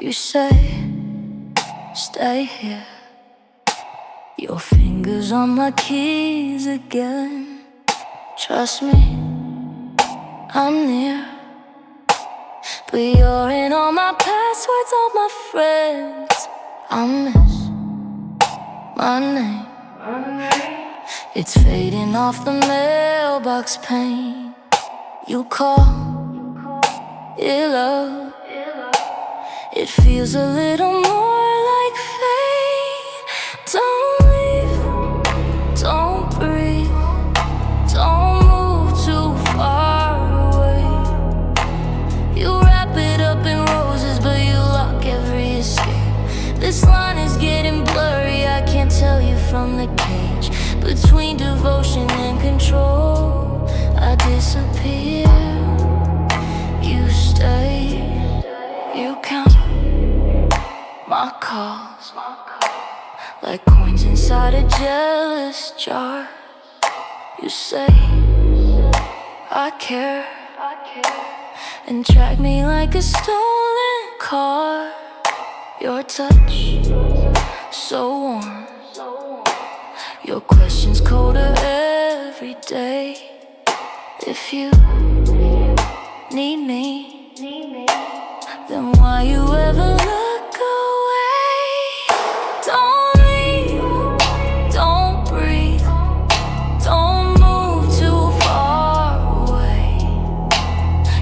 You say, stay here. Your fingers on my keys again. Trust me, I'm near. But you're in all my passwords, all my friends. I miss my name. It's fading off the mailbox pane. You call it love. It feels a little more like fate. Don't leave, don't breathe, don't move too far away. You wrap it up in roses, but you lock every escape. This line is getting blurry, I can't tell you from the cage. Between devotion and control, I disappear. You stay, you count my calls like coins inside a jealous jar. You say, I care, and track me like a stolen car. Your touch, so warm. Your questions colder every day. If you need me, then why you ever look away? Don't leave, don't breathe, don't move too far away.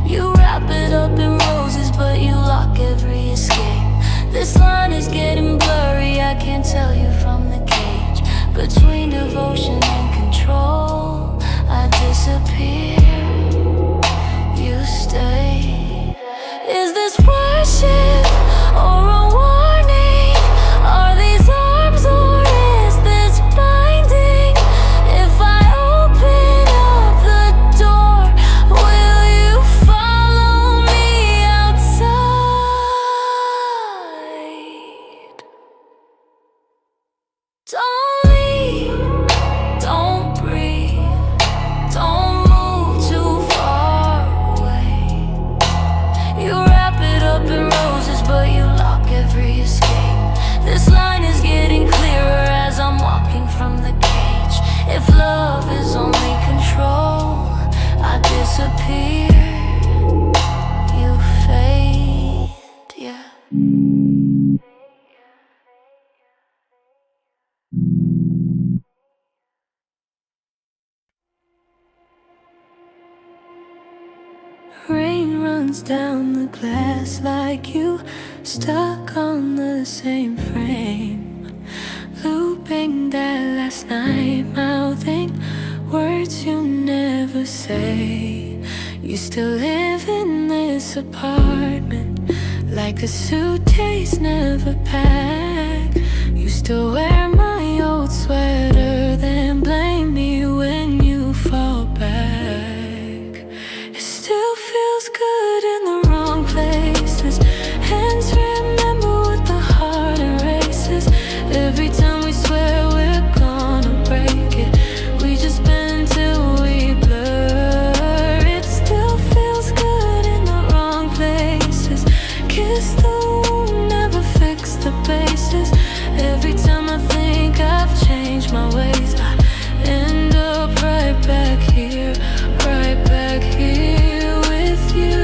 You wrap it up in roses, but you lock every escape. This line is getting blurry, I can't tell you from the cage. Between devotion and control, I disappear. You stay. Is this worship or a warning? Are these arms or is this binding? If I open up the door, will you follow me outside? Don't leave, don't breathe, don't move too far away. You wrap it up in roses, but you lock every escape. This line is getting clearer as I'm walking from the cage. If love is only control, I disappear. You fade, yeah. Rain runs down the glass like you stuck on the same frame. Looping that last night, mouthing words you never say. You still live in this apartment like a suitcase never packed. You still wear my old sweater, then blame me when you fall back. It still feels good in the wrong places. Hands remember what the heart erases. Every time we swear we're gonna break it, we just bend till we blur. It still feels good in the wrong places. Kiss the wound, never fix the bases. Every time I think I've changed my ways, I end up right back here with you.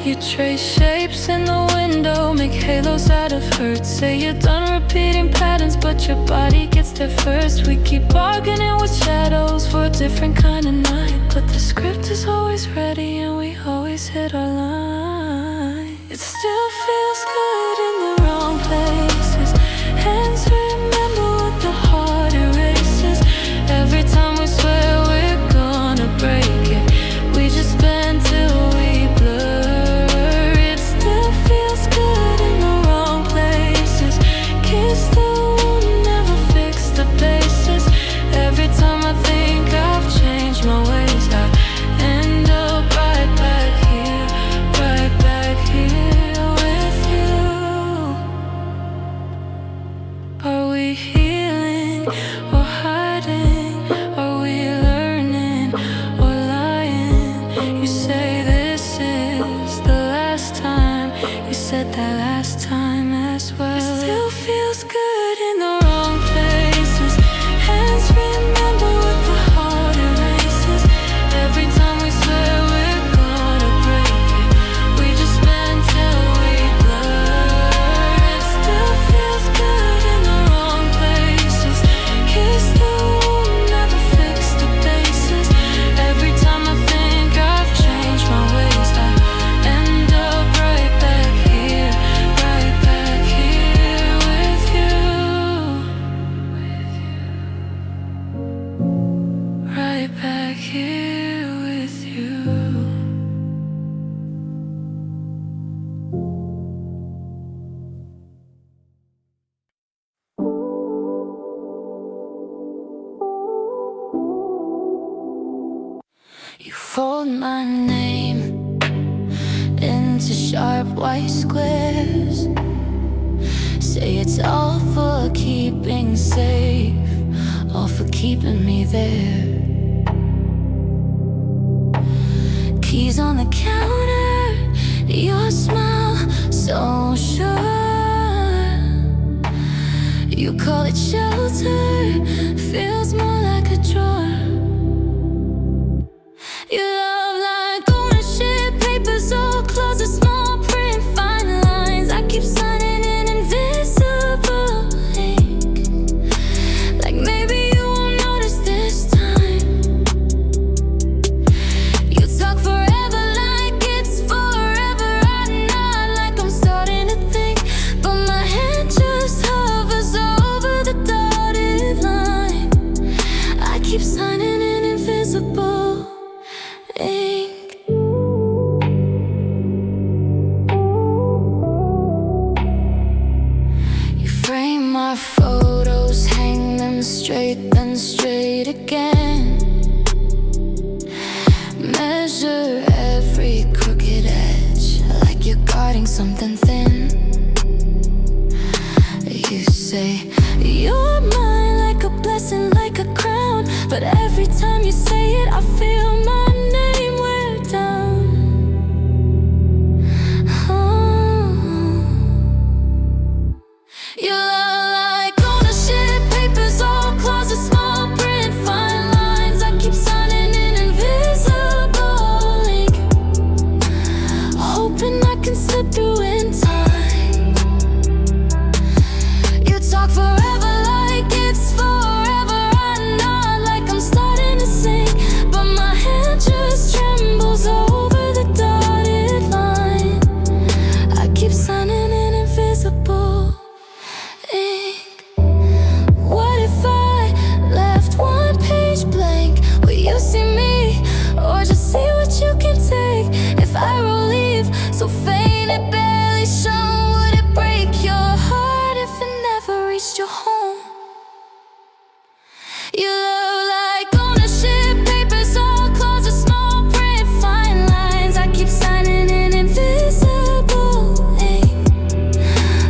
You trace shapes in the window, make halos out of hurt. Say you're done repeating patterns, but your body gets there first. We keep bargaining with shadows for a different kind of night, but the script is always ready and we always hit our line. It still feels good in the wrong places. Hands remember what the heart erases. Every time we swear we're gonna break it, we just bend till we blur. It still feels good in the wrong places. Kiss the wound, never fix the bases. Every time I think I've changed my ways, I end up right back here with you. mold my name into sharp white squares. Say it's all for keeping safe, all for keeping me there. Keys on the counter, your smile so sure. You call it shelter, feels more like a drawer. Your love like ownership, papers, old closets, small print, fine lines. I keep signing in invisible ink, like maybe you won't notice this time. You talk forever like it's forever. I nod like I'm starting to think, but my hand just hovers over the dotted line. I keep signing in invisible ink. You frame my photos, hang them straight, then straight again. Measure every crooked edge, like you're guarding something thin. You say you're mine like a blessing, like a crown, but every time you say it, I feel my name wear down. Your love like ownership, papers, old closets, small print, fine lines. I keep signing in invisible ink, hoping I can slip through in time. You talk forever like it's forever. I nod like I'm starting to sing, but my hand just trembles over the dotted line. I keep signing in invisible ink. What if I left one page blank? Will you see me, or just see what you can take? If I will leave so faint it barely shone, would it break your heart if it never reached your home? You love like ownership, papers, old closets, small print, fine lines. I keep signing in invisible ink,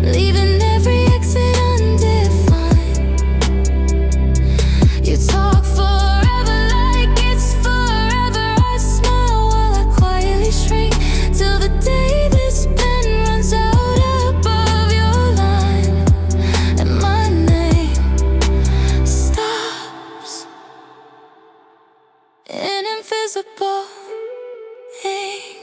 leaving every exit undefined. You talk forever like it's forever. I smile while I quietly shrink, till the day this pen runs out above your line, and my name stops in invisible ink.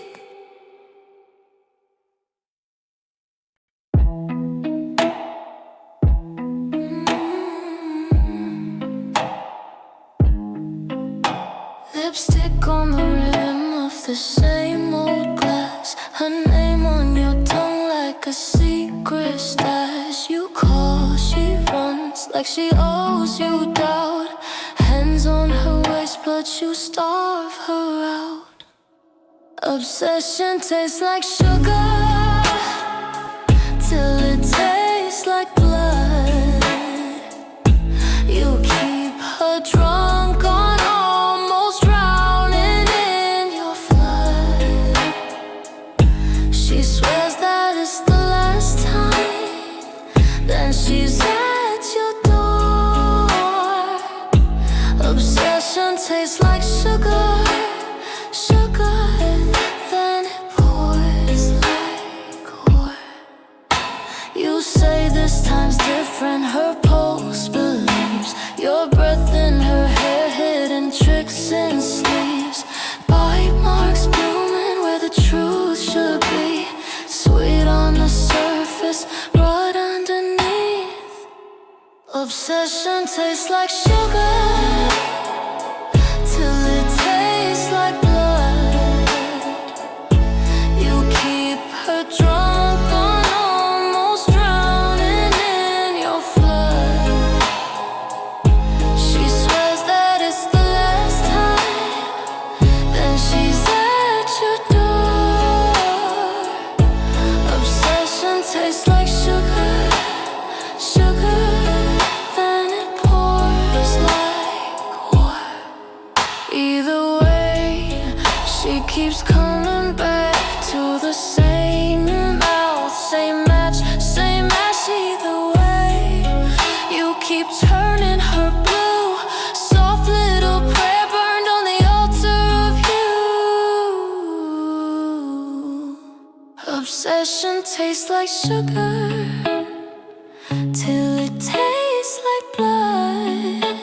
Lipstick on the rim of the same old glass, her name on your tongue like a secret stash. You call, she runs like she owes you doubt. Hands on her waist, but you starve her out. Obsession tastes like sugar, till it tastes like blood. You keep her drunk on almost drowning in your flood. She swears that it's the last time, then she's at your door. Obsession tastes like sugar, sugar, then it pours like war. You say this time's different, her pulse believes. Your breath in her hair, hidden tricks in sleeves. Bite marks blooming where the truth should be. Sweet on the surface, right underneath. Obsession tastes like sugar, till it tastes like blood. You keep her drunk on almost drowning in your flood. She swears that it's the last time, then she's at your door. Obsession tastes like sugar, sugar, then it pours like war. Either way, she Obsession tastes like sugar till it tastes like blood.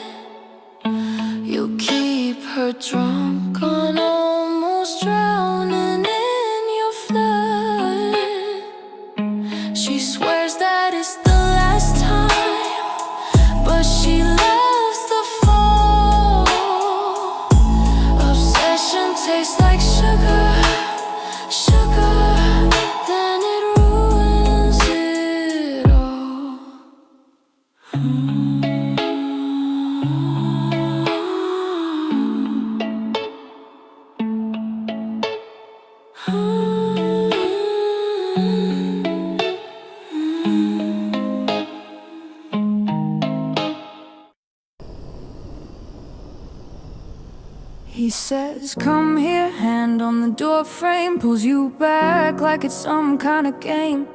You keep her drunk on almost drowning in your flood. She swears that it's the last time, but she loves the fall. Obsession tastes like sugar, sugar. He says, come here, hand on the door frame, pulls you back like it's some kind of game.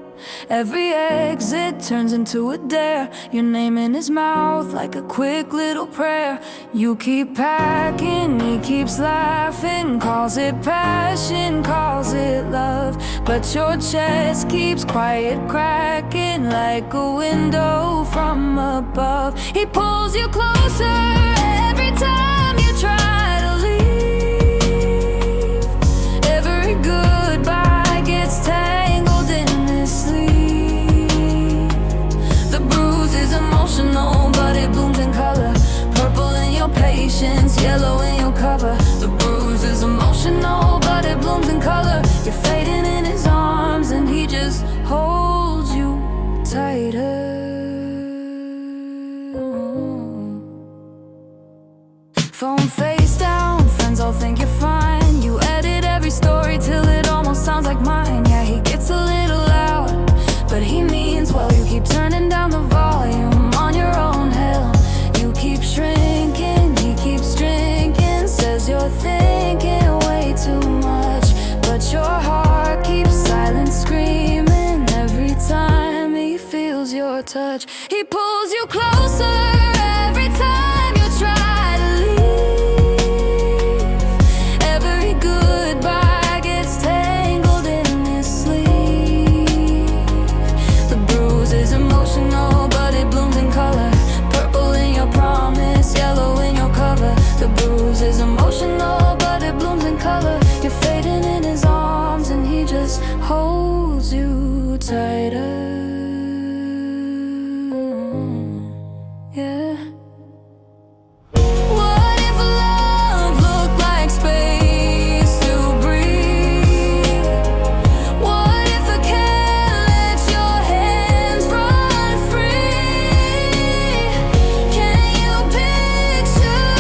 Every exit turns into a dare, your name in his mouth like a quick little prayer. You keep packing, he keeps laughing, calls it passion, calls it love. But your chest keeps quiet cracking like a window from above. He pulls you closer every time you try to leave. Every goodbye gets tangled in this sleeve. The bruise is emotional, but it blooms in color. Purple in your patience, yellow in your cover. The bruise is emotional, but it blooms in color. You're fading in his arms and he just holds you tighter. Phone face down, friends all think you're fine. You edit every story till it almost sounds like mine. Yeah, he gets a little loud, but he means well. You keep turning down the volume on your own hell. You keep shrinking, he keeps drinking. Says you're thinking way too much, but your heart keeps silent screaming every time he feels your touch. He pulls you closer every time you try to leave. Every goodbye gets tangled in his sleeve. The bruise is emotional, but it blooms in color. Purple in your promise, yellow in your cover. The bruise is emotional, but it blooms in color. You're fading in his arms and he just holds you tighter. Yeah. What if love looked like space to breathe? What if I can't let your hands run free? Can you picture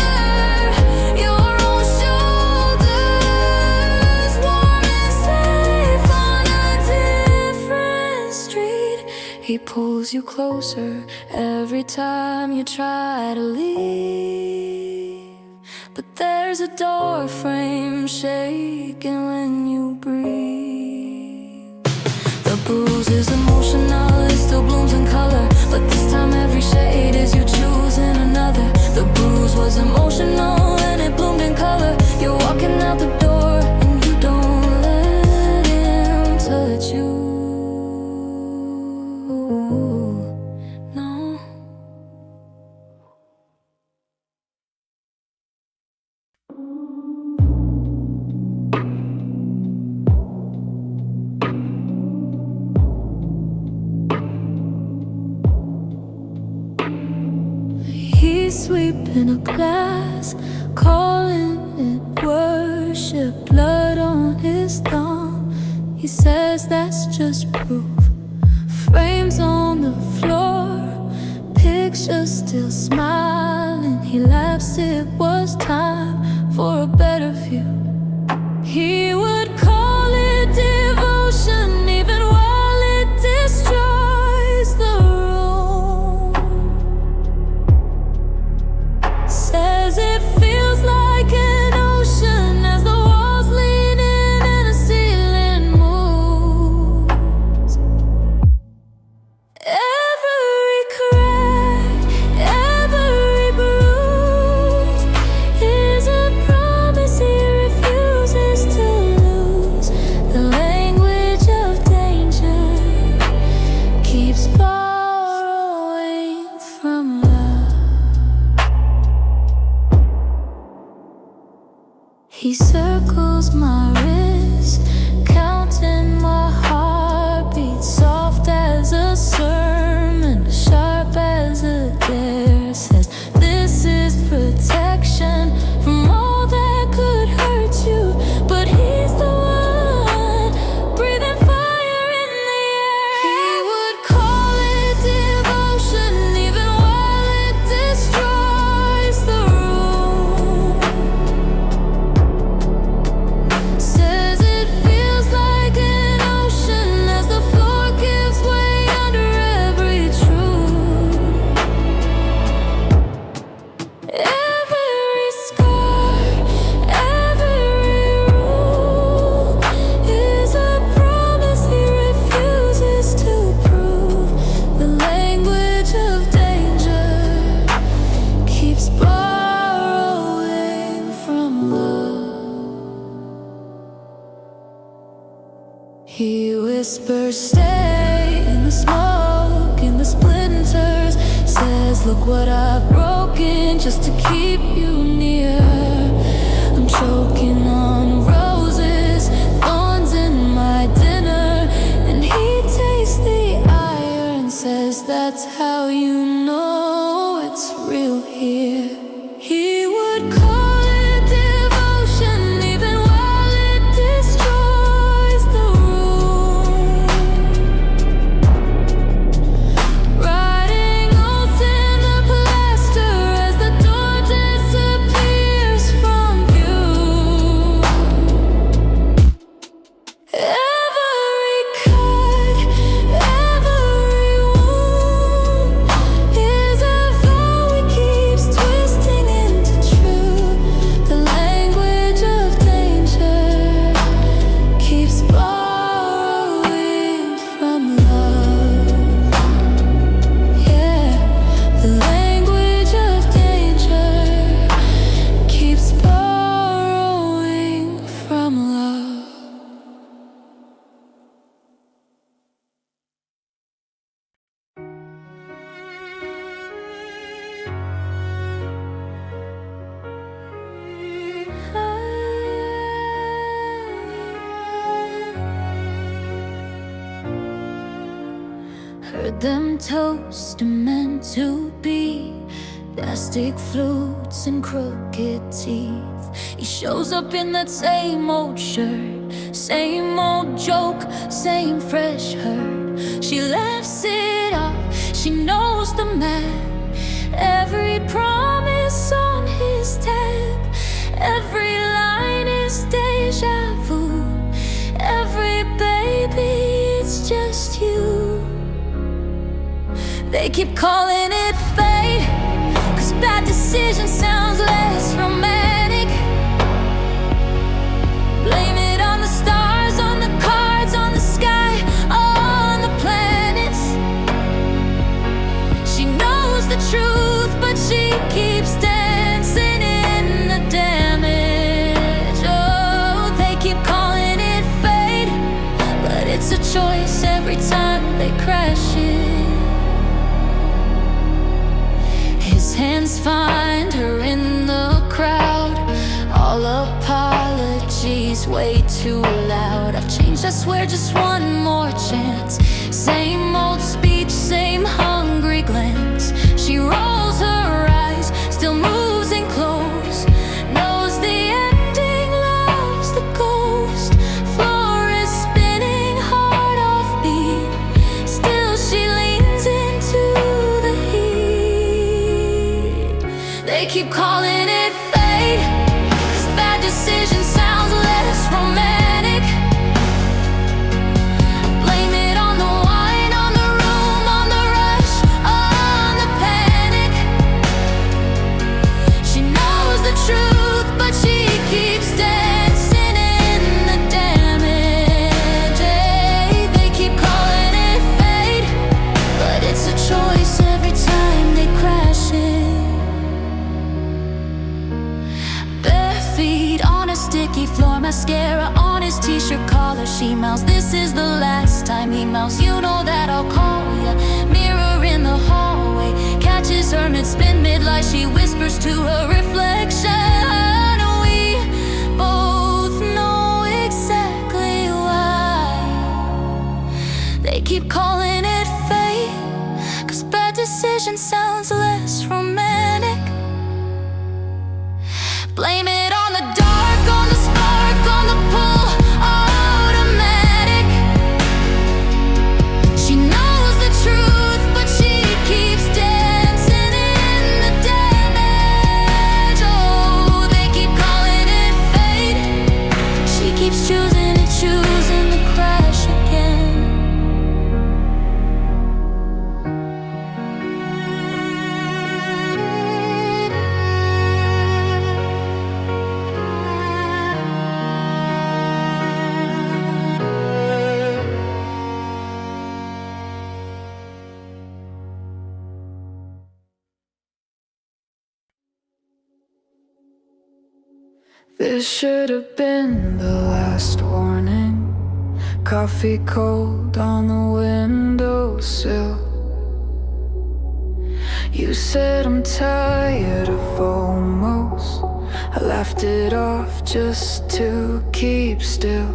your own shoulders, warm and safe on a different street? He pulls you closer every time you try to leave. But there's a door frame shaking when you breathe. The bruise is emotional, it still blooms in color, but this time every shade is you choosing another. The bruise was emotional and it bloomed in color. You're walking out the door and you don't let him touch you. No. He's sweeping a glass, calling it worship. Blood on his thumb, he says that's just proof. Frames on the floor, pictures still smiling. He laughs, it was time for a better view. He would call it devotion even while it destroys the room. Says it feels like an ocean as the walls lean in and the ceiling moves. Every crack, every bruise is a promise he refuses to lose. He whispers, stay in the smoke, in the splinters. Says, look what I've broken just to keep you near. I'm choking on roses, thorns in my dinner. And he tastes the iron, says, that's how you know it's real here. He would call it devotion, even while it destroys the room. Writing oaths in the plaster as the door disappears from view. Every cut, every wound is a vow he keeps twisting into truth. The language of danger keeps borrowing from love. Yeah, the language of danger keeps borrowing from love. Heard them toast are meant to be plastic flutes and crooked teeth. He shows up in that same old shirt, same old joke, same fresh hurt. She laughs it off, she knows the man. Every promise on his tab, every line is deja vu. Every baby, it's just you. They keep calling it fate, 'cause bad decision sounds less romantic. Blame it on the stars, on the cards, on the sky, on the planets. She knows the truth, but she keeps dancing in the damage. Oh, they keep calling it fate, but it's a choice every time they crash it. His hands find her in the crowd. All apologies way too loud. I've changed, I swear, just one more chance. Same old speech, same hungry glance. She rolls her eyes, still moves in close. Knows the ending, loves the ghost. Floor is spinning, heart off beat. Still she leans into the heat. They keep calling it fate, 'cause bad decision sounds less romantic. Blame it on the wine, on the room, on the rush, on the panic. She knows the truth, but she keeps dancing in the damage. They keep calling it fate, but it's a choice every time they crash it. Bare feet on a sticky floor, mascara on his t-shirt collar. She mouths, this is the last time. He mouths, you know that I'll call ya. Mirror in the hallway, catches her mid-spin, mid-lie. She whispers to her reflection. We both know exactly why. They keep calling it fate, 'cause bad decision sounds less romantic. Blame it on the dark, on the spark, on the pull, automatic. She knows the truth, but she keeps dancing in the damage. Oh, they keep calling it fate. She keeps choosing and choosing to crash again. This should have been the last warning. coffee cold on the windowsill. You said I'm tired of almost. I laughed it off just to keep still.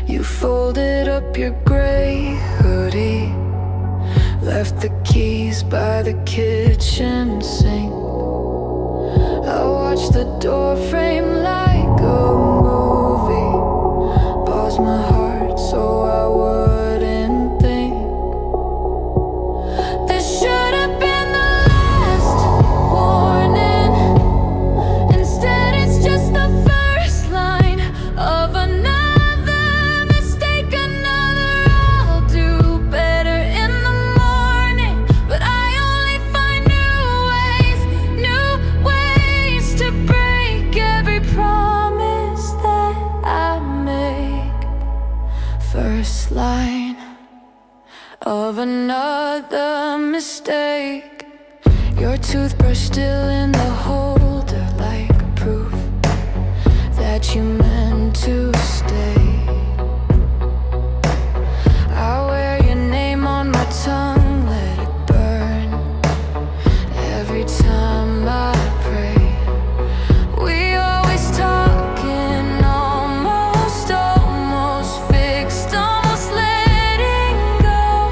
You folded up your gray hoodie, left the keys by the kitchen sink. I watched the door frame like a movie, paused my heart so I wouldn't think. This should have been the last warning. Instead it's just the first line of another mistake, another I'll do better in the morning. But I only find new ways to break every promise that I make. First line of another mistake. Your toothbrush still in the holder, like proof that you meant to stay. I wear your name on my tongue, let it burn every time I pray. We always talking, almost fixed, almost letting go.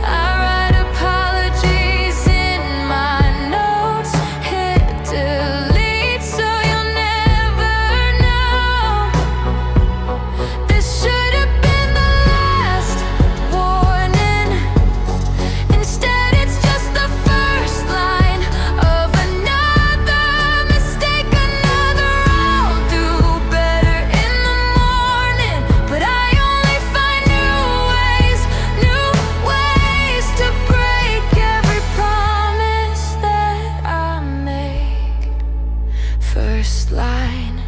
I write apologies in my notes, hit delete so you'll never know. This should have been the last warning. Instead it's just the first line of another mistake, another I'll do better in the morning. But I only find new ways to break every promise that I make. First line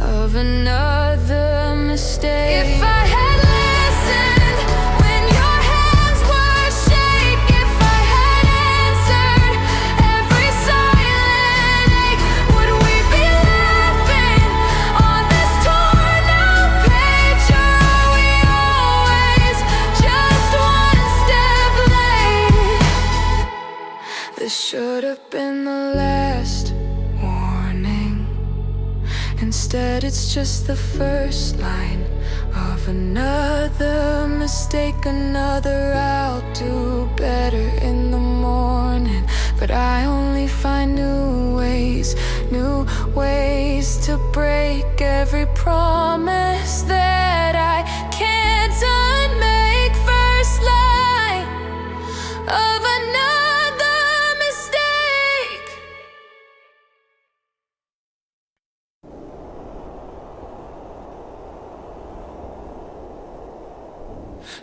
of another mistake. If I had listened when your hands were shake, if I had answered every silent ache, would we be laughing on this torn out page? Or are we always just one step late? This should have been the last warning. Instead it's just the first line of another mistake, another I'll do better in the morning. But I only find new ways to break every promise that I can't unmake. First line of another mistake.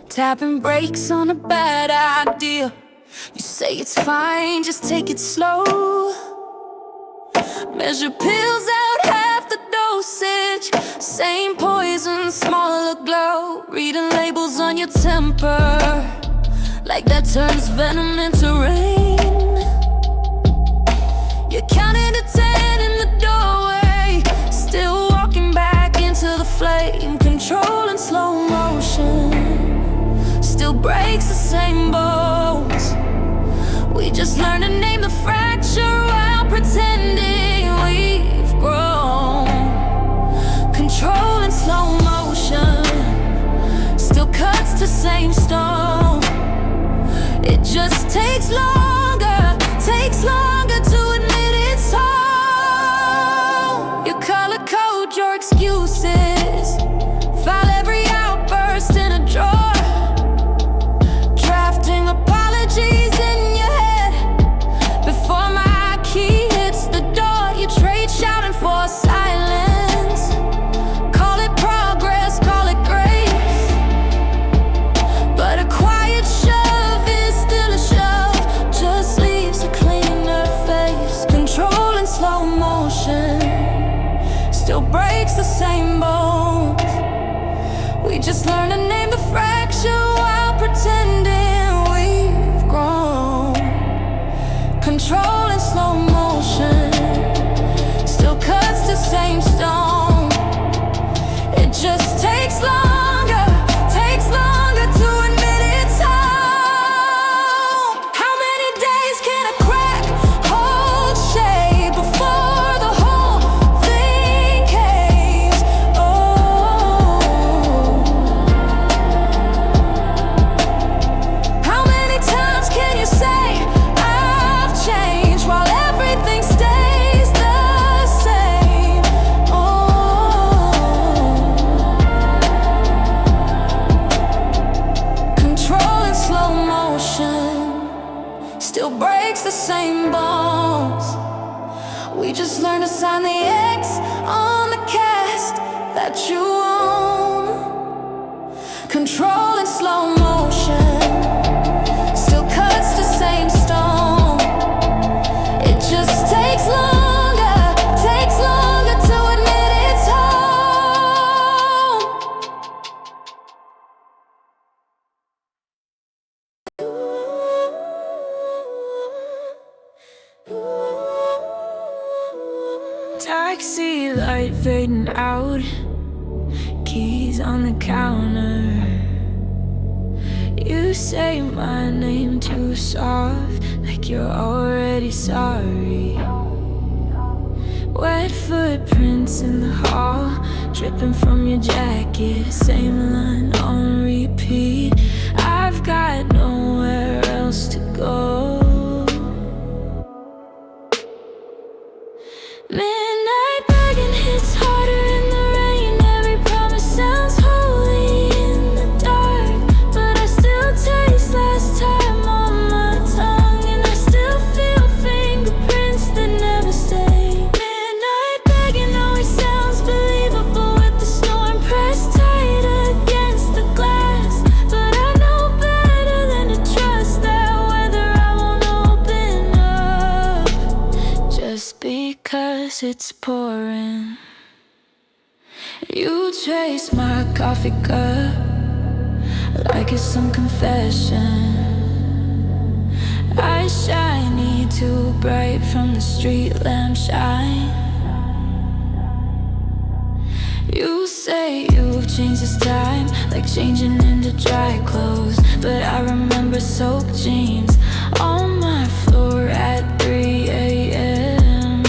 Tapping brakes on a bad idea. You say it's fine, just take it slow. Measure pills out half the dosage. Same poison, smaller glow. Reading labels on your temper, like that turns venom into rain. You're counting to 10 in the doorway, still walking back into the flame. Control in slow motion, still breaks the same bones. We just learn to name the fracture while pretending we've grown. Control in slow motion, still cuts to same stone. It just takes longer to admit it's home. You color code your excuses, file every outburst in a drawer. Drafting apologies in your head before my key hits the door. You trade shouting for silence, call it progress, call it grace. But a quiet shove is still a shove, just leaves a cleaner face. Control in slow motion, still breaks the same bones. We just learn to name the fracture while pretending we've grown. Control in slow motion, still cuts to same stone. that you own, control in slow motion, still cuts the same stone. It just takes longer to admit it's home. Taxi light fading out, keys on the counter. You say my name too soft, like you're already sorry. Wet footprints in the hall, dripping from your jacket. Same line on repeat. I've got nowhere else to go. Midnight begging hits harder in the rain. Every promise sounds holy in the dark, but I still taste last time on my tongue, and I still feel fingerprints that never stay. Midnight begging always sounds believable with the storm pressed tight against the glass, but I know better than to trust that weather. I won't open up just because it's pouring. You trace my coffee cup like it's some confession. Eyes shiny, too bright from the street lamp shine. You say you've changed this time, like changing into dry clothes, but I remember soaked jeans on my floor at 3 a.m.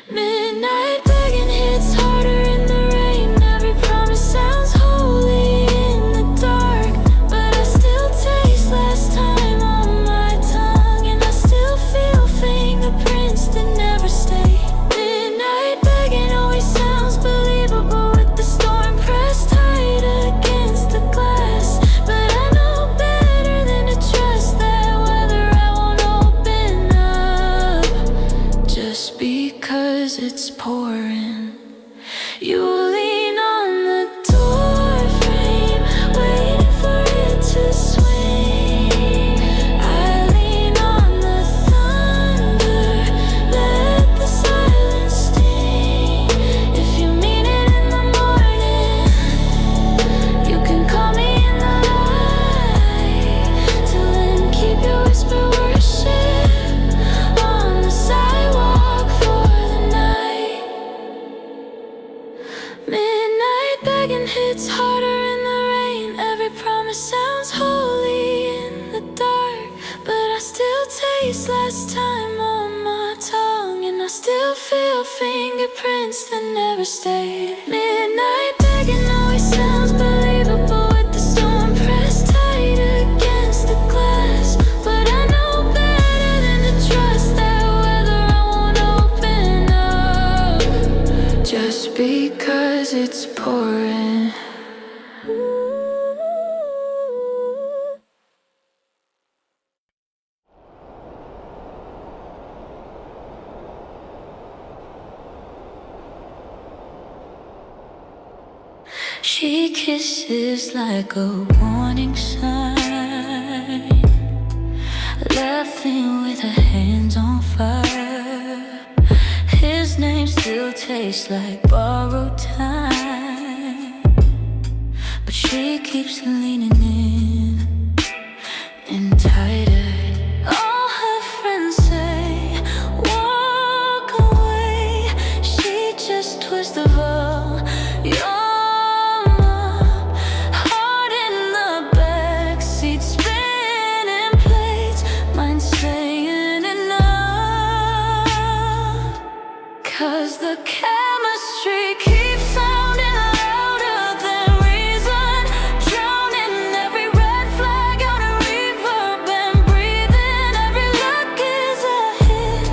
Midnight begging hits harder in the rain. Every promise sounds holy in the dark, but I still taste last time on my tongue, and I still feel fingerprints that never stay. Midnight begging always sounds believable with the storm pressed tight against the glass, but I know better than to trust that weather. I won't open up just because it's pouring. You lean on the door frame, waiting for it to swing. I lean on the thunder, let the silence sting. If you mean it in the morning, you can call me in the light. Till then, keep your whisper worship on the sidewalk for the night. Midnight begging hits harder in the rain. Every promise sounds holy in the dark, but I still taste last time on my tongue, and I still feel fingerprints that never stayed. Midnight begging always sounds believable with the storm pressed tight against the glass, but I know better than to trust that weather. I won't open up just because it's pouring. She kisses like a warning sign, laughing with her hands on fire. His name still tastes like borrowed time, but she keeps leaning in tighter. All her friends say, walk away. She just twists the volume. Cause the chemistry keeps sounding louder than reason, drowning every red flag out of reverb and breathing. Every look is a hit,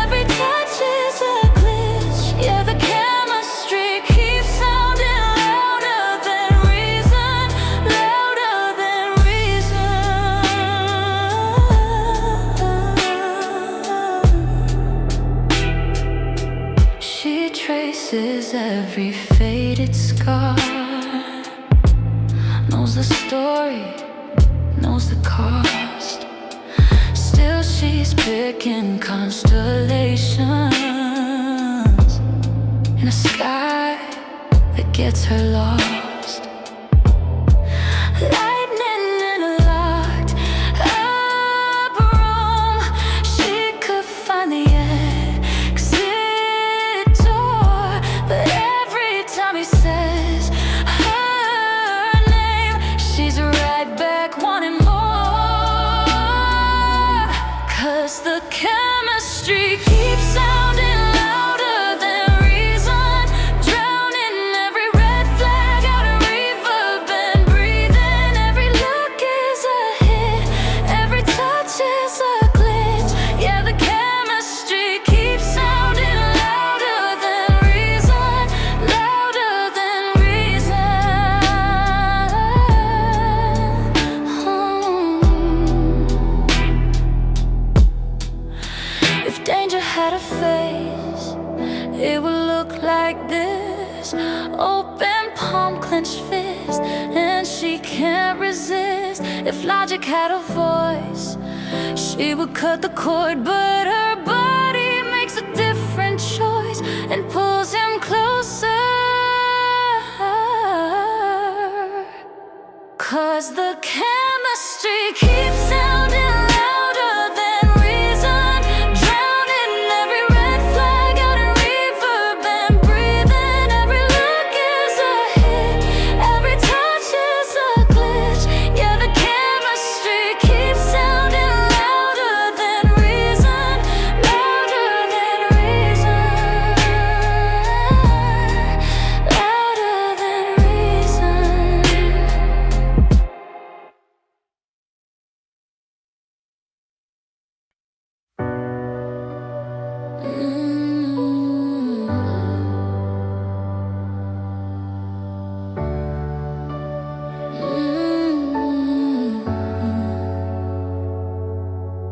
every touch is a glitch. Yeah, the chemistry keeps sounding traces every faded scar. Knows the story, knows the cost. Still she's picking constellations in a sky that gets her lost. Lightning in a locked up room. She could find the exit door, but every time he says her name, she's right back wanting more. 'Cause the chemistry keeps sounding louder than reason, drowning every red flag out of reverb and breathing. Every look is a hit, every touch is a glitch. Yeah, the chemistry keeps sounding louder than reason, louder than reason. If danger had a face, it would look like this. Open palm, clenched fist, and she can't resist. If logic had a voice, she would cut the cord, but her body makes a different choice and pulls him closer. 'Cause the chemistry keeps sounding louder than reason, drowning every red flag out in reverb and breathing. Every look is a hit, every touch is a glitch. Yeah, the chemistry keeps sounding louder than reason, louder than reason, louder than reason.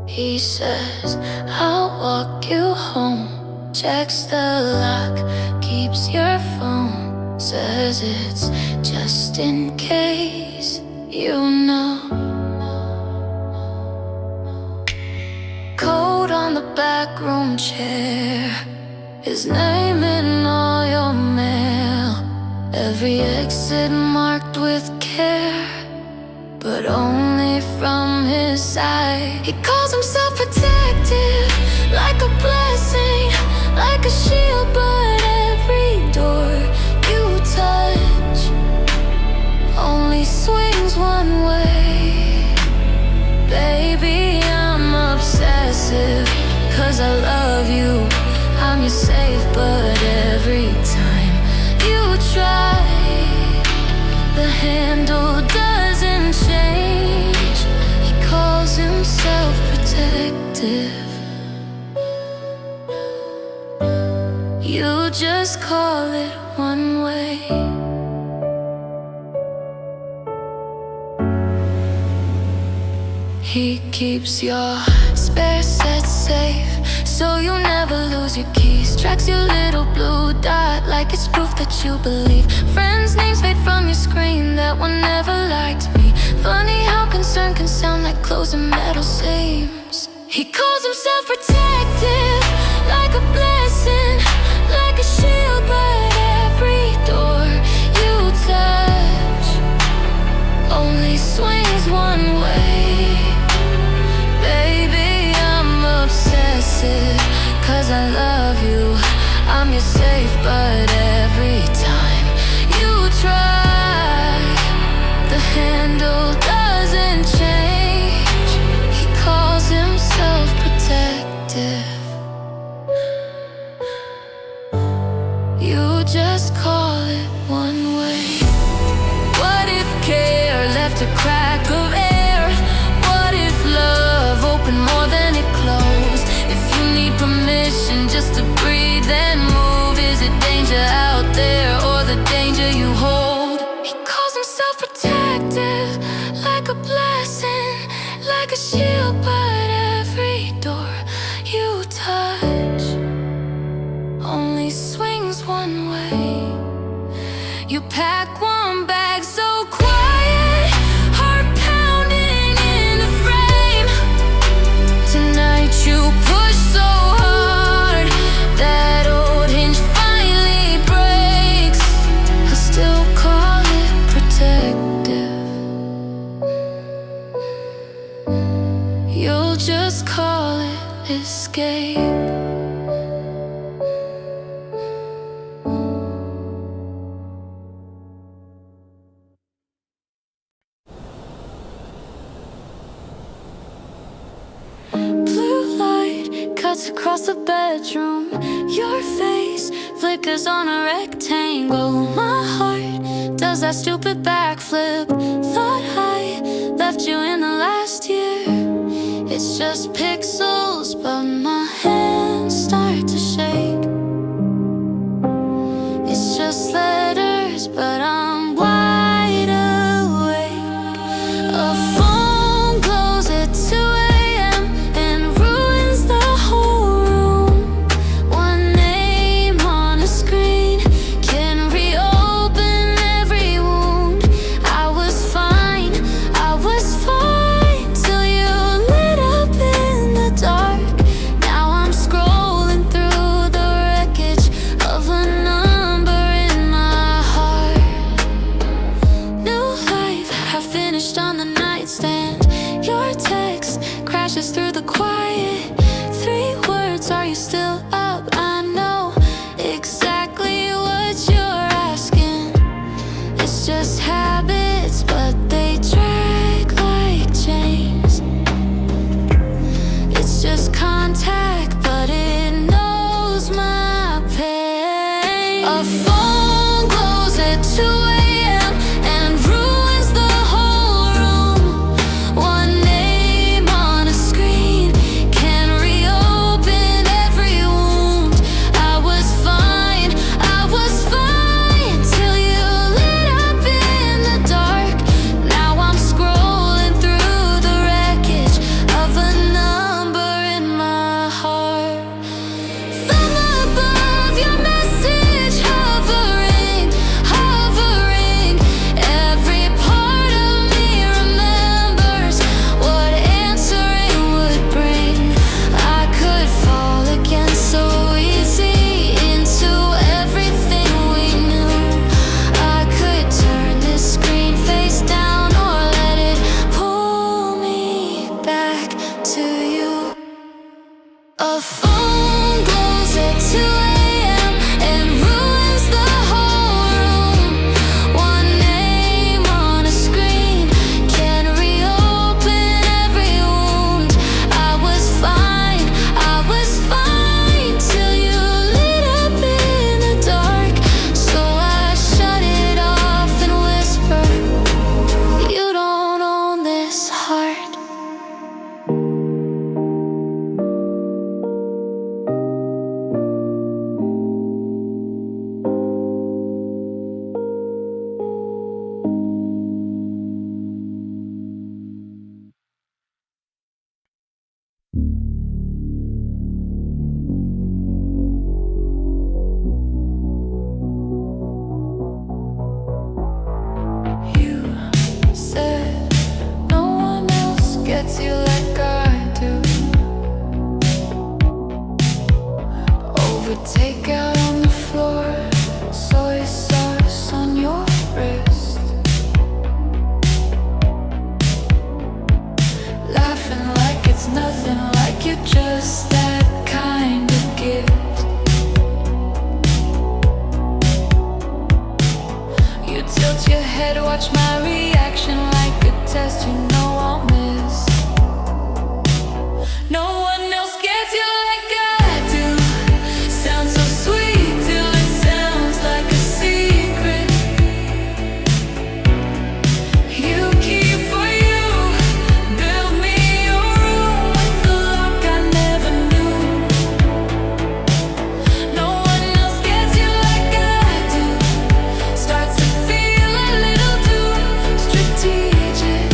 He says, I'll walk you home. Checks the lock, keeps your phone. Says it's just in case, you know. Code on the back room chair, his name in all your mail. Every exit marked with care, but only from his side. He calls himself protective, like a blessing, like a shield. But every door you touch only swings one way. Baby, I'm obsessive, 'cause I love you. I'm your safe, but every time you try, the handle doesn't change. He calls himself protective. You just call it one way. He keeps your spare set safe, so you never lose your keys. Tracks your little blue dot like it's proof that you believe. Friends' names fade from your screen, that one never liked me. Funny how concern can sound like closing metal seams. He calls himself protective, like a blessing, like a shield. But every door you touch only swings one way. Baby, I'm obsessive, 'cause I love you. I'm your safe, but every time you try, the handle doesn't change. He calls himself protective. You just call it one way. What if care left a crack of air? What if love opened more than it closed? If you need permission just to breathe and move, is it danger out there or the danger you hold? He calls himself protective, like a blessing, like a shield. But every door you touch only swings goes one way. You pack one bag so quiet, heart pounding in the frame. Tonight you push so hard that old hinge finally breaks. I still call it protective. You'll just call it escape. Cuts across the bedroom. Your face flickers on a rectangle. My heart does that stupid backflip. Thought I left you in the last year. It's just pixels, but my hands start to shake. It's just letters, but I'm wide awake. A phone glows at 2 a.m. and ruins the whole room. One name on a screen can reopen every wound. I was fine till you lit up in the dark. Now I'm scrolling through the wreckage of a number in my heart. New life, I finished on the nightstand. Your text crashes through the quiet. 3 words, are you still up? I know exactly what you're asking. It's just habits, but they drag like chains. It's just contact, but it knows my pain. A phone glows at 2 a.m. and ruins the whole room. One name on a screen can reopen every wound. I was fine till you lit up in the dark. Now I'm scrolling through the wreckage of a number in my heart. From above, your message hovering. Every part of me remembers what answering would bring. I could fall again so easy into everything we knew. I could turn this screen face down or let it pull me back to you. A phone glows at 2 a.m. and ruins the whole room. One name on a screen can reopen every wound. I was fine till you lit up in the dark. So I shut it off and whispered, you don't own this heart. You said no one else gets you like I do. Overtake out on the floor, soy sauce on your wrist. Laughing like it's nothing, like you're just that kind of gift. You tilt your head, watch my reaction like a test you know I'll miss. No one else gets you like I do. Sounds so sweet till it sounds like a secret. You keep for you, build me a room with the lock I never knew. No one else gets you like I do. Starts to feel a little too strategic.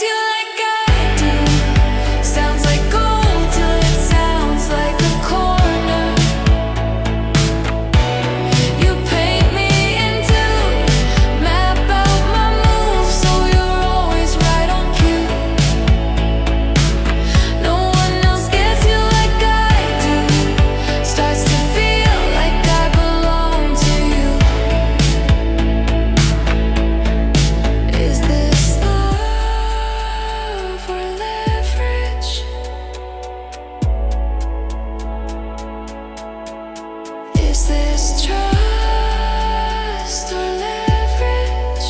gets you like I do. Sounds like gold till it sounds like a corner. You paint me into, map out my moves so you're always right on cue. No one else gets you like I do. Starts to feel like I belong to you. Is this love or leverage? Is this trust or leverage?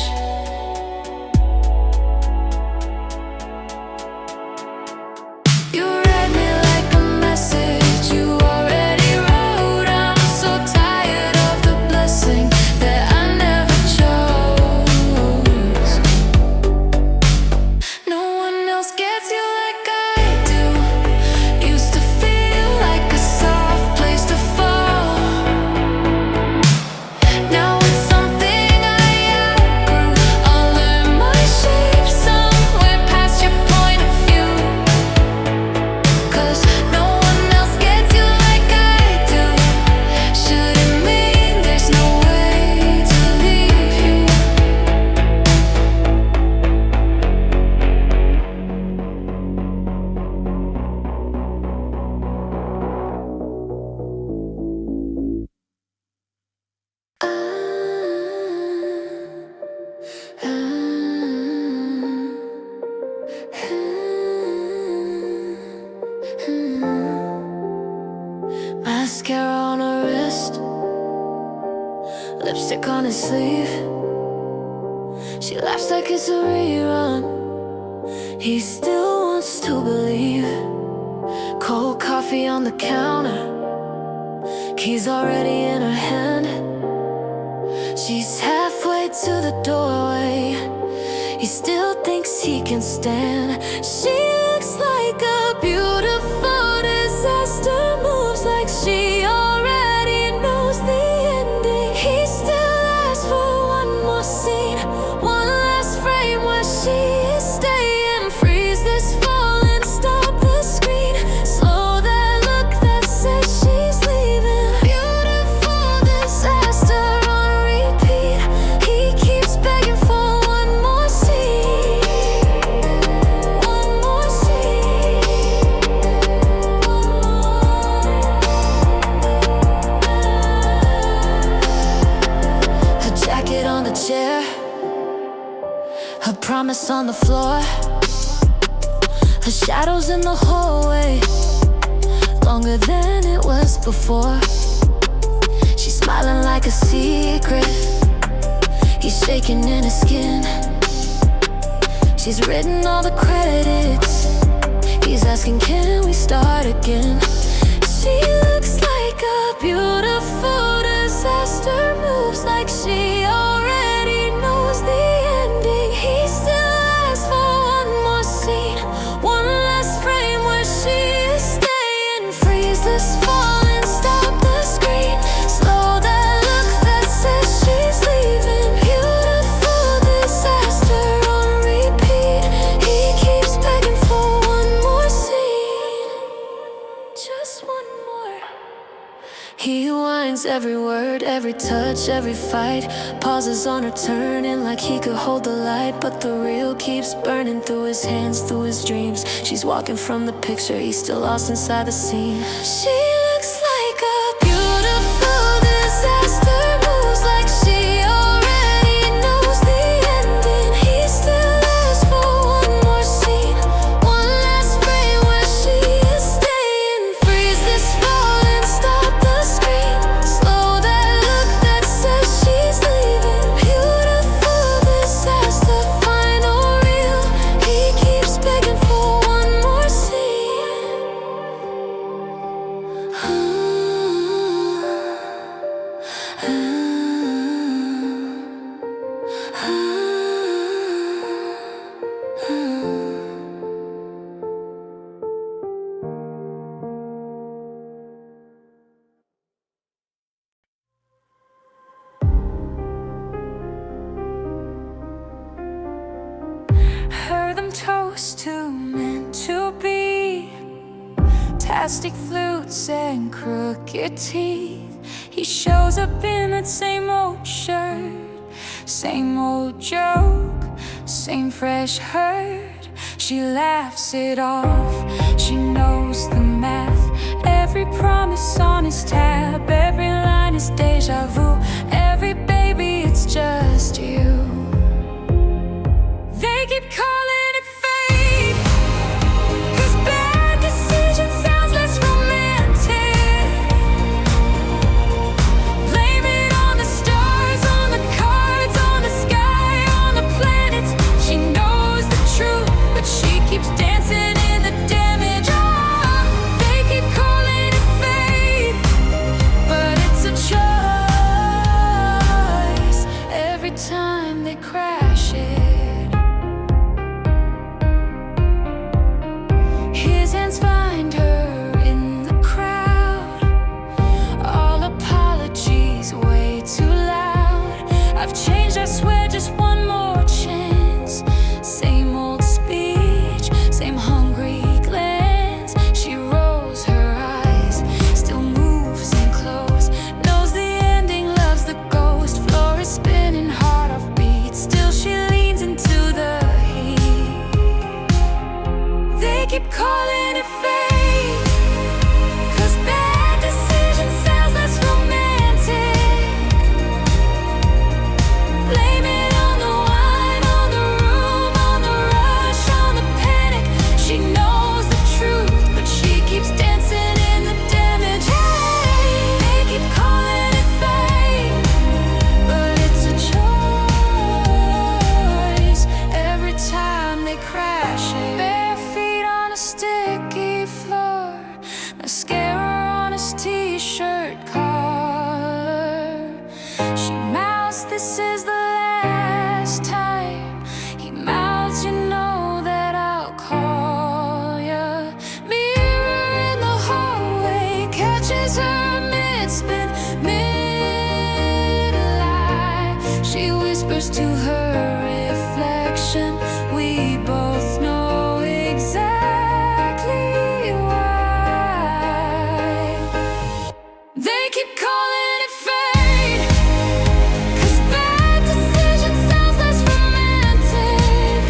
You read me like a message you already wrote. I'm so tired of the blessing that I never chose. No one else gets you like I do. Used to feel like a soft place to fall. Now it's something I outgrew. I'll learn my shape somewhere past your point of view. 'Cause no one else gets you like I do. Shouldn't mean there's no way to leave you. Mascara on her wrist, lipstick on his sleeve. She laughs like it's a rerun. He still wants to believe. Cold coffee on the counter, keys already in her hand. She's halfway to the doorway. He still thinks he can stand. She looks like a beautiful disaster. Moves like she already knows the ending. He still asks for one more scene, one last frame where she is staying. Freeze this fall and stop the screen. Slow that look that says she's leaving. Beautiful disaster on repeat. He keeps begging for one more scene, one more scene, one more. Her jacket on the chair, her promise on the floor, her shadows in the hallway, longer than it was before. She's smiling like a secret. He's shaking in his skin. She's written all the credits. He's asking, can we start again? She looks like a beautiful disaster. Moves like she already knows the ending. He still asks for one more scene, one last frame where she is staying. Freeze this fall and stop the screen. Slow that look that says she's leaving. Beautiful disaster on repeat. He keeps begging for one more scene, just one more. He winds every word, every touch, every fight. Pauses on her turning like he could hold the light. But the real keeps burning through his hands, through his dreams. She's walking from the picture, he's still lost inside the scene. She looks like a beautiful disaster. Moves like she already knows the ending. He still asks for one more scene, one last frame where she is staying. Freeze this fall and stop the screen. Slow that look that says she's leaving. Beautiful disaster, final reel. He keeps begging for one more scene. plastic flutes and crooked teeth. He shows up in that same old shirt, same old joke, same fresh hurt. She laughs it off, she knows the math. Every promise on his tab, every line is deja vu. Every baby, it's just you. They keep calling it fate, 'cause bad decision sounds less romantic. Blame it on the stars, on the cards, on the sky, on the planets. She knows the truth, but she keeps dancing in the damage. Oh, they keep calling it fate, but it's a choice every time they crash it. His hands find her in the crowd, all apologies way too loud. I've changed, I swear, just one more chance. Same old speech, same hungry glance. She rolls her eyes, still moves in close. Knows the ending, loves the ghost. Floor is spinning, heart off beat. Still she leans into the heat. They keep calling it fate, 'cause bad decision sounds less romantic. Blame it on the wine, on the room, on the rush, on the panic. She knows the truth, but she keeps dancing in the damage. Hey, they keep calling it fate, but it's a choice every time they crash it. Bare feet on a sticky floor, mascara on his t-shirt collar. She mouths, "This is the last time." He mouths, "You know that I'll call ya." Mirror in the hallway catches her mid-spin, mid-lie. She whispers to her reflection, "We both know exactly why." They keep calling it fate, 'cause bad decision sounds less romantic.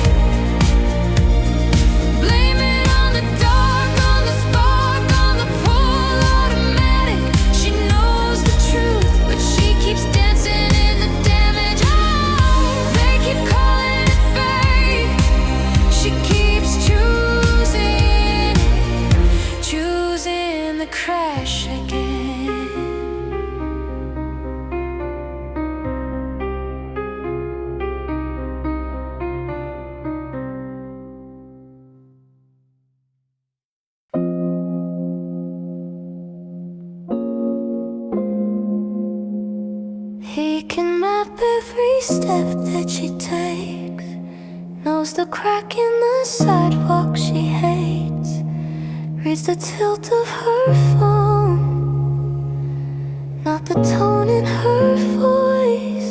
Blame it on the dark, on the spark, on the pull automatic. She knows the truth, but she keeps dancing in the damage. Oh, they keep calling it fate. She keeps choosing the crash again. He can map every step that she takes, knows the crack in the sidewalk she hates, reads the tilt of her phone, not the tone in her voice.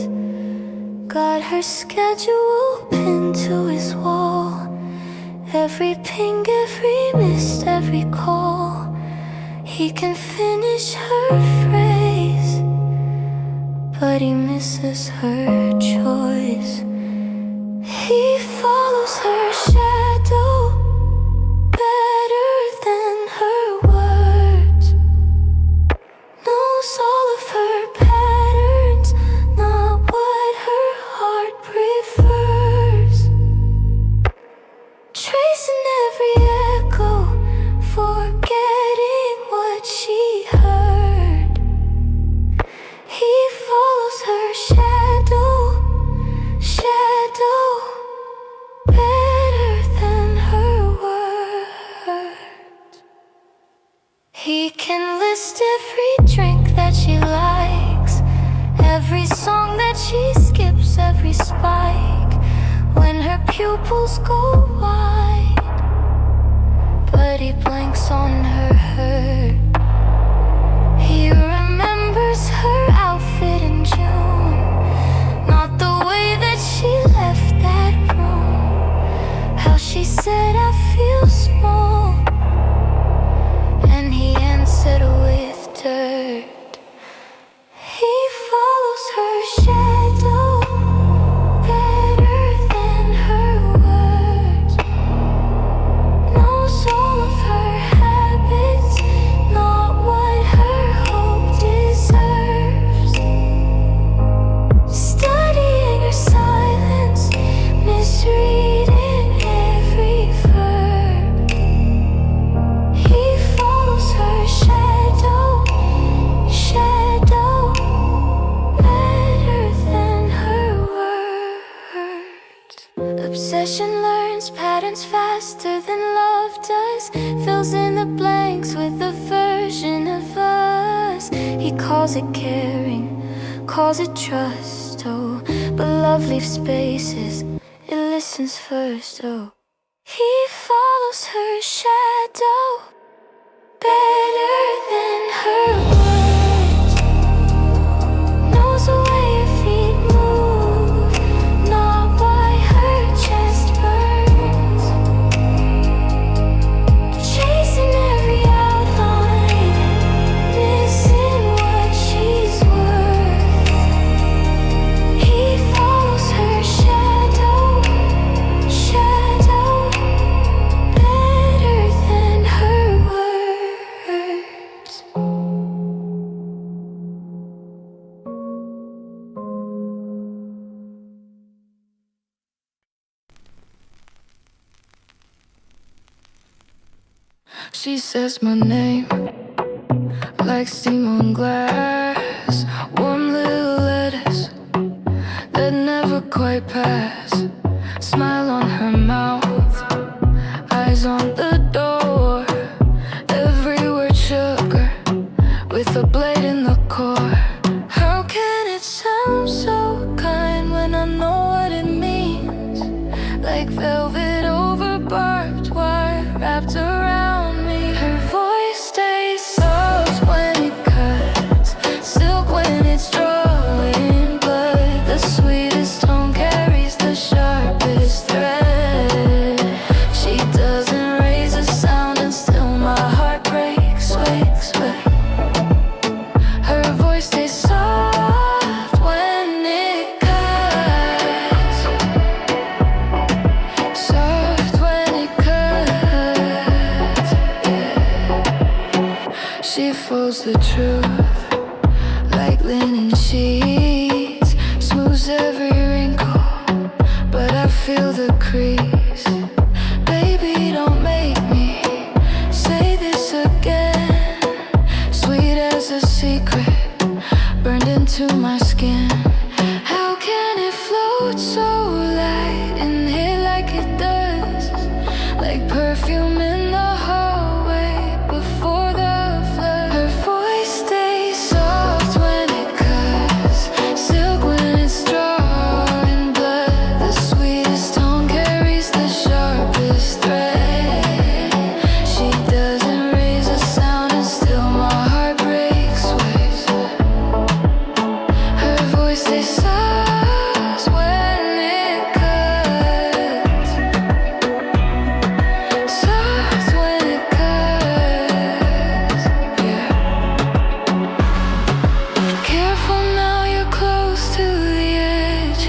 Got her schedule pinned to his wall, every ping, every missed, every call. He can finish her phrase, but he misses her choice. He follows her shadow better than her words, knows all of her patterns, not what her heart prefers. Tracing every echo, forgetting what she heard. He follows her shadow better than her words. He can list every drink that she likes, every song that she skips, every spike, when her pupils go wide. But he blanks on her hurt. He remembers her outfit in June, not the way that she left that room. How she said, "I feel small," and he learns patterns faster than love does, fills in the blanks with a version of us. He calls it caring, calls it trust, oh, but love leaves spaces, it listens first, oh. He follows her shadow better than her words, knows the way her feet move, not why her chest burns, chasing every outline, missing what she's worth. He follows her shadow better than her words. She says my name like steam on glass, warm little lettuce that never quite pass. Smile on her mouth, eyes on the door, every word sugar with a blade in the core. How can it sound so kind when I know what it means? Like velvet over barbed wire wrapped around me. Her voice stays soft when it cuts, silk when it's drawing blood. The sweetest tone carries the sharpest thread. She doesn't raise a sound and still my heart breaks. Wait, wait. Her voice stays soft when it cuts, soft when it cuts, yeah. She folds the truth like linen sheets, smooths every wrinkle, but I feel the crease. Baby, don't make me say this again. Sweet as a secret, burned into my skin. How can it float so light and hit like it does? Like perfume in the hallway before the flood. Her voice stays soft when it cuts, silk when it's drawing blood. The sweetest tone carries the sharpest thread. She doesn't raise a sound and still my heart breaks. Wait. Her voice stays soft when it cuts, soft when it cuts, yeah. Careful now, you're close to the edge,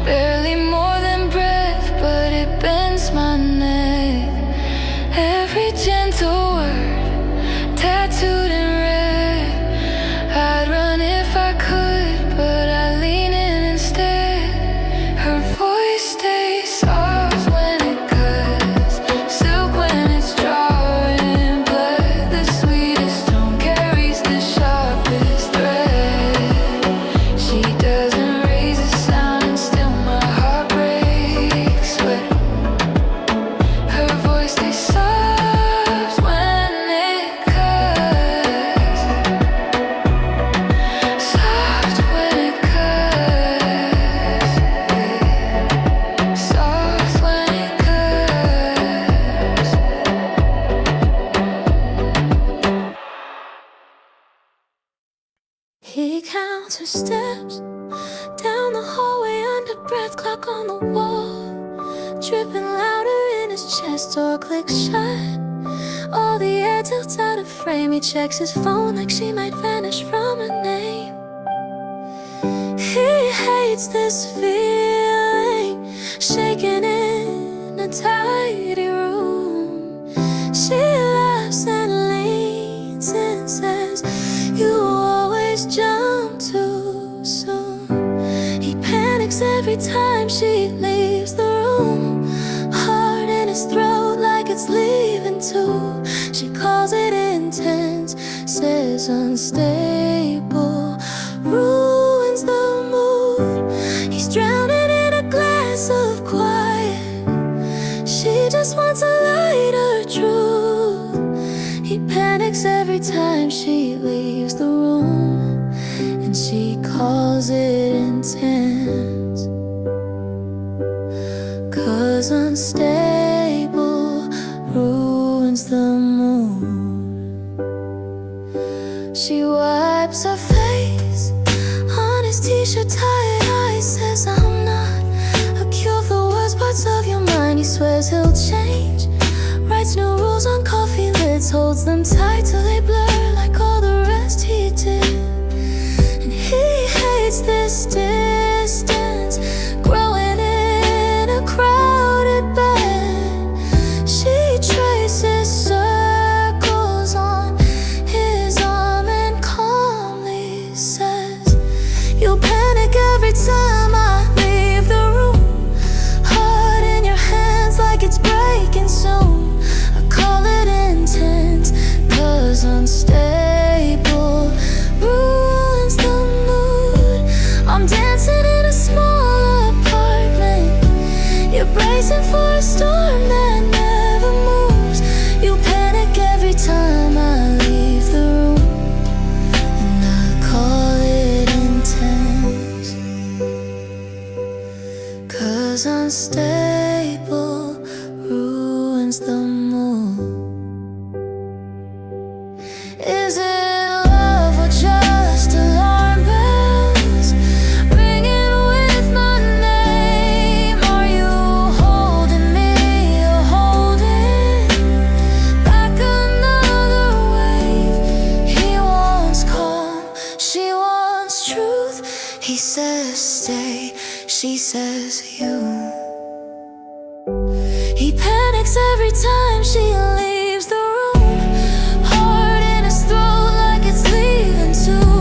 barely more than breath, but it bends my neck. Every gentle word tattooed in red. I'd run if I could, but I lean in instead. Her voice stays soft when it cuts, silk when it's drawing blood. The sweetest tone carries the sharpest thread. She doesn't raise a sound and still my heart breaks. Wait. Her voice stays soft when it cuts, soft when it cuts, soft when it cuts. He counts her steps down the hallway under breath, clock on the wall, dripping louder in his chest, door clicks shut. All the air tilts out of frame. He checks his phone like she might vanish from her name. He hates this feeling, shaking in a tidy room. She laughs and leans and says, "You always jump too soon." He panics every time she leaves the room, heart in his throat like it's leaving too. She calls it intense, says unstable, ruins the mood. He's drowning in a glass of quiet, just wants a lighter truth. He panics every time she leaves the room, and she calls it intense. 'Cause unstable ruins the mood. She wipes her face on his t-shirt, tired eyes, says I'm not a cure for worst parts of your mind. He swears he'll change, writes new rules on coffee lids, holds them tight till they blur like all the rest he did. And he hates this distance, growing in a crowded bed. She traces circles on his arm and calmly says, you'll panic every time I leave the room. Heart in your hands like it's breaking soon. I call it intense, 'cause unstable ruins the mood. I'm dancing in a small apartment. You're bracing for a storm that never moves. You panic every time I leave the room, and I call it intense, 'cause unstable ruins the mood. Is it love or just alarm bells ringing with my name? Are you holding me or holding back another wave? He wants calm, she wants truth. He says stay, she says you. He panics every time she leaves the room. Heart in his throat like it's leaving too.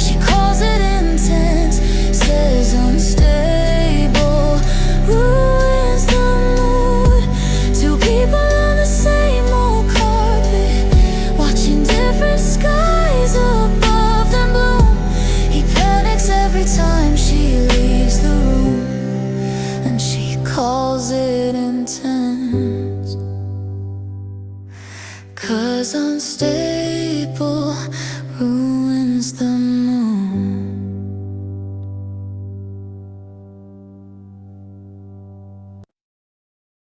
She calls it intense, says unstable ruins the mood. Two people on the same old carpet, watching different skies above them bloom. He panics every time she leaves the room, and she calls it intense, 'cause unstable